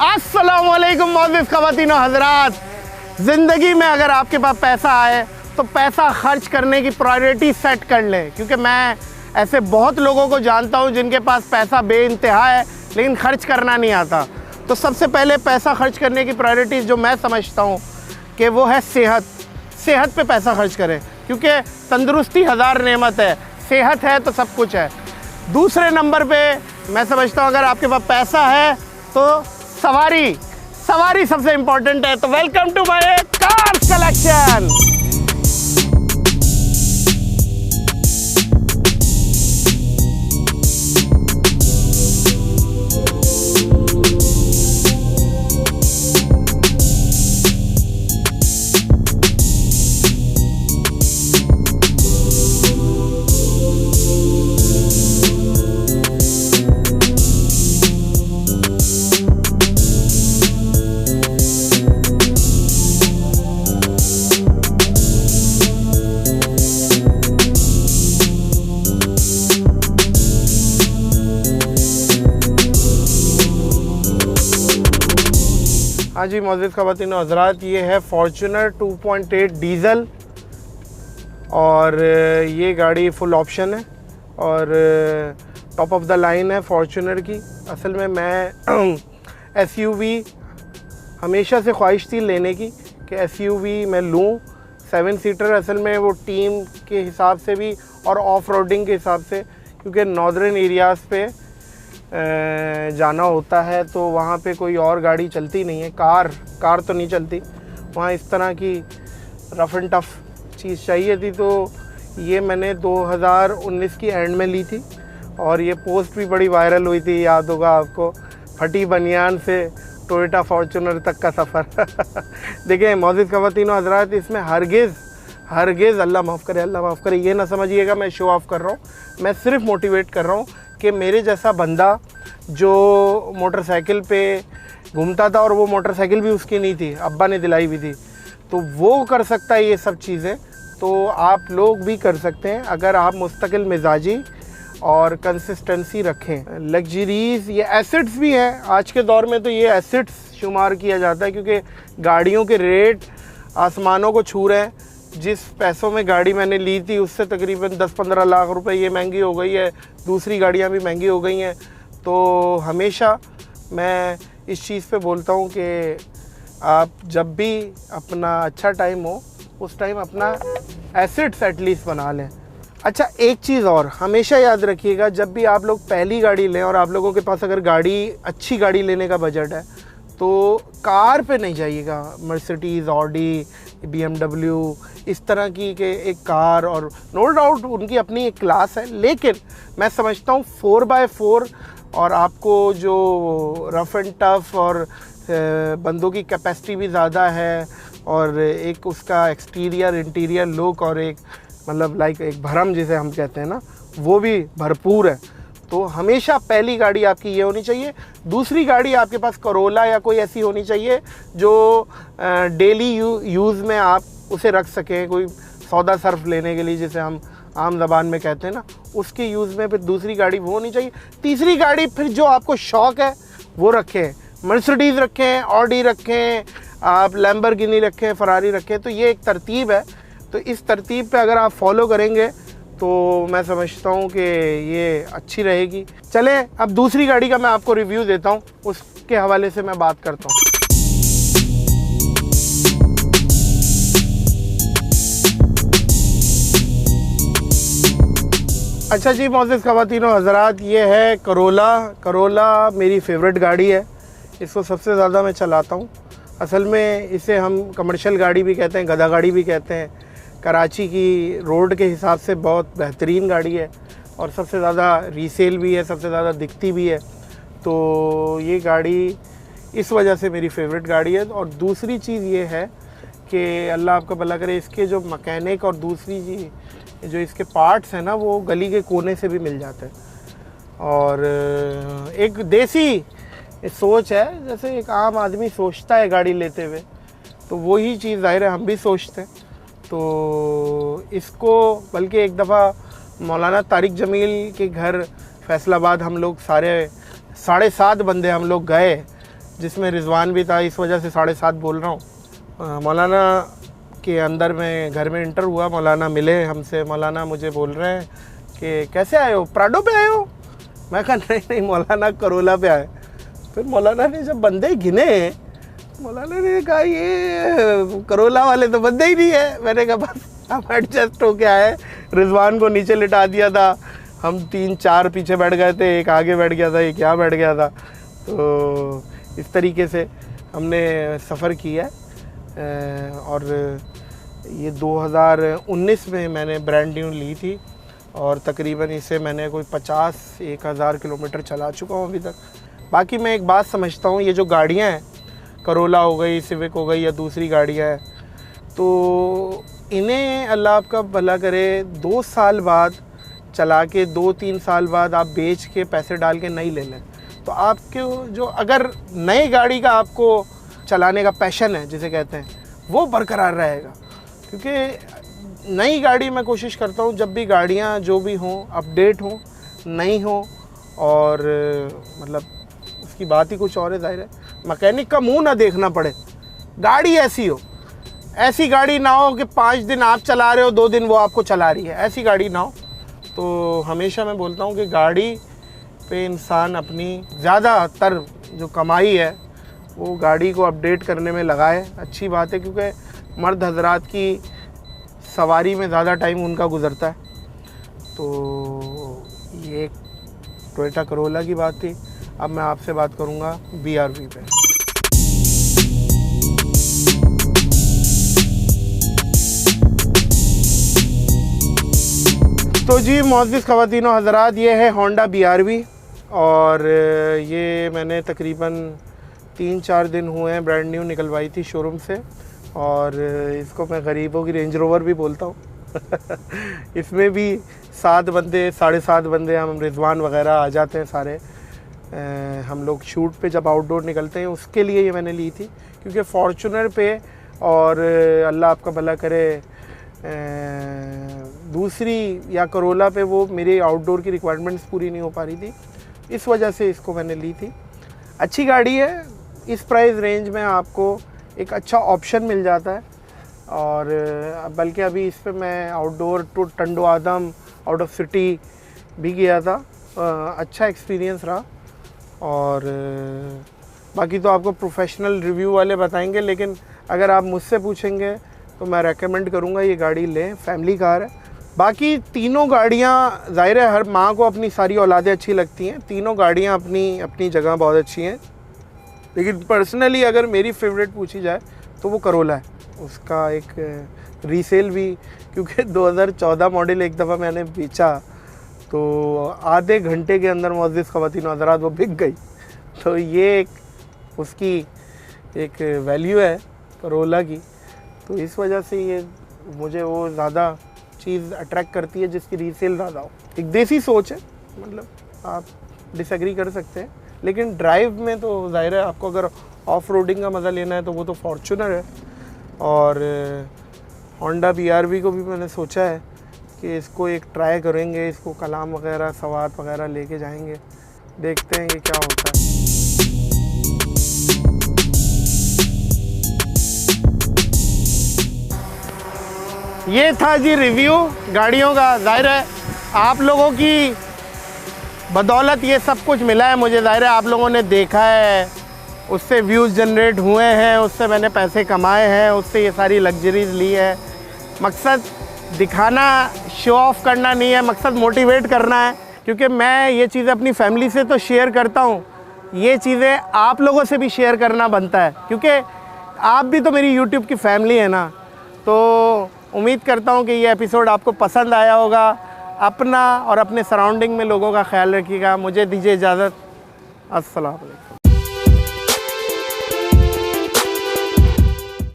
अस्सलामुअलैकुम मोअज़्ज़िज़ ख़वातीन व हज़रात। ज़िंदगी में अगर आपके पास पैसा आए तो पैसा खर्च करने की प्रायोरिटी सेट कर लें, क्योंकि मैं ऐसे बहुत लोगों को जानता हूं जिनके पास पैसा बेइंतहा है लेकिन खर्च करना नहीं आता। तो सबसे पहले पैसा खर्च करने की प्रायोरिटीज़ जो मैं समझता हूं कि वो है सेहत पे पैसा खर्च करें, क्योंकि तंदुरुस्ती हज़ार नेमत है, सेहत है तो सब कुछ है। दूसरे नंबर पे मैं समझता हूं अगर आपके पास पैसा है तो सवारी सबसे इम्पोर्टेंट है। तो welcome to my cars collection. हाँ जी मोअज़्ज़िज़ ख़वातीन व हज़रात, ये है फॉर्च्यूनर 2.8 डीज़ल और ये गाड़ी फुल ऑप्शन है और टॉप ऑफ द लाइन है फॉर्च्यूनर की। असल में मैं एसयूवी हमेशा से ख्वाहिश थी लेने की कि एसयूवी मैं लूँ 7 सीटर। असल में वो टीम के हिसाब से भी और ऑफ रोडिंग के हिसाब से, क्योंकि नॉर्दर्न एरियाज़ पे जाना होता है तो वहाँ पे कोई और गाड़ी चलती नहीं है, कार तो नहीं चलती वहाँ। इस तरह की रफ़ एंड टफ़ चीज़ चाहिए थी, तो ये मैंने 2019 की एंड में ली थी और ये पोस्ट भी बड़ी वायरल हुई थी, याद होगा आपको, फटी बनियान से टोयोटा फॉर्च्यूनर तक का सफ़र। देखिए मोअज़्ज़िज़ ख़वातीन व हज़रात, इसमें हरगिज़ अल्लाह माफ़ करे ये ना समझिएगा मैं शो ऑफ़ कर रहा हूँ, मैं सिर्फ मोटिवेट कर रहा हूँ कि मेरे जैसा बंदा जो मोटरसाइकिल पे घूमता था और वो मोटरसाइकिल भी उसकी नहीं थी, अब्बा ने दिलाई हुई थी, तो वो कर सकता है ये सब चीज़ें, तो आप लोग भी कर सकते हैं अगर आप मुस्तकिल मिजाजी और कंसिस्टेंसी रखें। लग्जरीज़ ये एसेट्स भी हैं आज के दौर में, तो ये एसेट्स शुमार किया जाता है क्योंकि गाड़ियों के रेट आसमानों को छू रहे हैं। जिस पैसों में गाड़ी मैंने ली थी उससे तकरीबन 10-15 लाख रुपए ये महंगी हो गई है, दूसरी गाड़ियां भी महंगी हो गई हैं। तो हमेशा मैं इस चीज़ पे बोलता हूँ कि आप जब भी अपना अच्छा टाइम हो उस टाइम अपना एसेट्स एटलीस्ट बना लें। अच्छा, एक चीज़ और हमेशा याद रखिएगा, जब भी आप लोग पहली गाड़ी लें और आप लोगों के पास अगर अच्छी गाड़ी लेने का बजट है तो कार पे नहीं जाइएगा। मर्सिडीज़, ऑडी, BMW इस तरह की के एक कार, और नो डाउट उनकी अपनी एक क्लास है, लेकिन मैं समझता हूँ 4x4 और आपको जो रफ़ एंड टफ़ और बंदों की कैपेसिटी भी ज़्यादा है और एक उसका एक्सटीरियर इंटीरियर लुक और एक मतलब लाइक एक भरम जिसे हम कहते हैं ना, वो भी भरपूर है। तो हमेशा पहली गाड़ी आपकी ये होनी चाहिए। दूसरी गाड़ी आपके पास करोला या कोई ऐसी होनी चाहिए जो डेली यूज़ में आप उसे रख सकें, कोई सौदा सर्फ लेने के लिए जिसे हम आम ज़बान में कहते हैं ना, उसके यूज़ में फिर दूसरी गाड़ी वो होनी चाहिए। तीसरी गाड़ी फिर जो आपको शौक़ है वो रखें, मर्सिडीज़ रखें, ऑडी रखें, आप लैम्बोर्गिनी रखें, फरारी रखें। तो ये एक तरतीब है, तो इस तरतीब पे अगर आप फॉलो करेंगे तो मैं समझता हूँ कि ये अच्छी रहेगी। चलें अब दूसरी गाड़ी का मैं आपको रिव्यू देता हूँ, उसके हवाले से मैं बात करता हूँ। अच्छा जी मोअज़्ज़िज़ ख़वातीन व हज़रात, ये है करोला मेरी फेवरेट गाड़ी है, इसको सबसे ज़्यादा मैं चलाता हूँ। असल में इसे हम कमर्शियल गाड़ी भी कहते हैं, गधा गाड़ी भी कहते हैं। कराची की रोड के हिसाब से बहुत बेहतरीन गाड़ी है और सबसे ज़्यादा रीसेल भी है, सबसे ज़्यादा दिखती भी है। तो ये गाड़ी इस वजह से मेरी फेवरेट गाड़ी है। और दूसरी चीज़ ये है कि अल्लाह आपका भला करे, इसके जो मैकेनिक और दूसरी चीज़ जो इसके पार्ट्स हैं ना, वो गली के कोने से भी मिल जाते हैं। और एक देसी सोच है, जैसे एक आम आदमी सोचता है गाड़ी लेते हुए, तो वही चीज़ ज़ाहिर है हम भी सोचते हैं। तो इसको बल्कि एक दफ़ा मौलाना तारिक जमील के घर फैसलाबाद हम लोग सारे 7.5 बंदे हम लोग गए जिसमें रिजवान भी था, इस वजह से 7:30 बोल रहा हूँ। मौलाना के अंदर में घर में इंटर हुआ, मौलाना मिले हमसे। मौलाना मुझे बोल रहे हैं कि कैसे आए हो, प्राडो पे आए हो? मैं कहा नहीं मौलाना, करोला पे आए। फिर मौलाना ने जब बंदे गिने, मौलाना ने कहा ये करोला वाले तो बंदे ही नहीं है। मैंने कहा बस हम एडजस्ट हो के आए। रिजवान को नीचे लिटा दिया था, हम 3-4 पीछे बैठ गए थे, एक आगे बैठ गया था, एक यहाँ बैठ गया था। तो इस तरीके से हमने सफ़र किया। और ये 2019 में मैंने ब्रांड न्यू ली थी और तकरीबन इसे मैंने कोई 50-1000 किलोमीटर चला चुका हूँ अभी तक। बाकी मैं एक बात समझता हूँ, ये जो गाड़ियाँ हैं, करोला हो गई, सिविक हो गई या दूसरी गाड़ियाँ हैं, तो इन्हें अल्लाह आपका भला करे 2 साल बाद चला के 2-3 साल बाद आप बेच के पैसे डाल के नई ले लें, तो आपके जो अगर नई गाड़ी का आपको चलाने का पैशन है जिसे कहते हैं, वो बरकरार रहेगा। क्योंकि नई गाड़ी मैं कोशिश करता हूँ जब भी गाड़ियाँ जो भी हों अपडेट हों, नई हों, और मतलब उसकी बात ही कुछ और है। ज़ाहिर है मैकेनिक का मुंह ना देखना पड़े, गाड़ी ऐसी हो, ऐसी गाड़ी ना हो कि 5 दिन आप चला रहे हो, 2 दिन वो आपको चला रही है, ऐसी गाड़ी ना हो। तो हमेशा मैं बोलता हूँ कि गाड़ी पे इंसान अपनी ज़्यादातर जो कमाई है वो गाड़ी को अपडेट करने में लगाए। अच्छी बात है, क्योंकि मर्द हजरात की सवारी में ज़्यादा टाइम उनका गुजरता है। तो ये एक टोयोटा करोला की बात थी। अब मैं आपसे बात करूँगा BRV पे। तो जी मोअज़्ज़िज़ ख़वातीन व हज़रात, ये है होंडा BRV और ये मैंने तकरीबन 3-4 दिन हुए हैं ब्रांड न्यू निकलवाई थी शोरूम से। और इसको मैं गरीबों की रेंज रोवर भी बोलता हूँ। इसमें भी 7 बंदे 7.5 बंदे, हम रिजवान वगैरह आ जाते हैं सारे। हम लोग शूट पे जब आउटडोर निकलते हैं उसके लिए ये मैंने ली थी, क्योंकि फॉर्चूनर पे और अल्लाह आपका भला करे दूसरी या करोला पे वो मेरी आउटडोर की रिक्वायरमेंट्स पूरी नहीं हो पा रही थी, इस वजह से इसको मैंने ली थी। अच्छी गाड़ी है, इस प्राइस रेंज में आपको एक अच्छा ऑप्शन मिल जाता है। और बल्कि अभी इस पे मैं outdoor to Tando Adam out of city भी गया था, अच्छा एक्सपीरियंस रहा। और बाकी तो आपको प्रोफेशनल रिव्यू वाले बताएंगे, लेकिन अगर आप मुझसे पूछेंगे तो मैं रेकमेंड करूँगा ये गाड़ी लें, फैमिली कार है। बाकी तीनों गाड़ियाँ ज़ाहिर है हर माँ को अपनी सारी औलादें अच्छी लगती हैं, तीनों गाड़ियाँ अपनी अपनी जगह बहुत अच्छी हैं। लेकिन पर्सनली अगर मेरी फेवरेट पूछी जाए तो वो करोला है। उसका एक रीसेल भी, क्योंकि 2014 मॉडल एक दफ़ा मैंने बेचा तो आधे घंटे के अंदर मुअज़्ज़िज़ ख़वातीन व हज़रात वो बिक गई। तो ये एक उसकी एक वैल्यू है करोला की। तो इस वजह से ये मुझे वो ज़्यादा चीज़ अट्रैक्ट करती है जिसकी रीसेल ज़्यादा हो। एक देसी सोच है, मतलब आप डिसएग्री कर सकते हैं, लेकिन ड्राइव में तो ज़ाहिर है आपको अगर ऑफ रोडिंग का मज़ा लेना है तो वो तो फॉर्च्यूनर है। और होंडा BRV को भी मैंने सोचा है कि इसको एक ट्राई करेंगे, इसको कलाम वगैरह सवात वगैरह लेके जाएंगे, देखते हैं कि क्या होता है। ये था जी रिव्यू गाड़ियों का। ज़ाहिर है आप लोगों की बदौलत ये सब कुछ मिला है मुझे। ज़ाहिर है आप लोगों ने देखा है, उससे व्यूज़ जनरेट हुए हैं, उससे मैंने पैसे कमाए हैं, उससे ये सारी लग्जरीज़ ली है। मकसद दिखाना, शो ऑफ करना नहीं है, मकसद मोटिवेट करना है। क्योंकि मैं ये चीज़ें अपनी फैमिली से तो शेयर करता हूँ, ये चीज़ें आप लोगों से भी शेयर करना बनता है, क्योंकि आप भी तो मेरी YouTube की फैमिली है ना। तो उम्मीद करता हूँ कि ये एपिसोड आपको पसंद आया होगा। अपना और अपने सराउंडिंग में लोगों का ख्याल रखिएगा। मुझे दीजिए इजाज़त। अस्सलाम वालेकुम।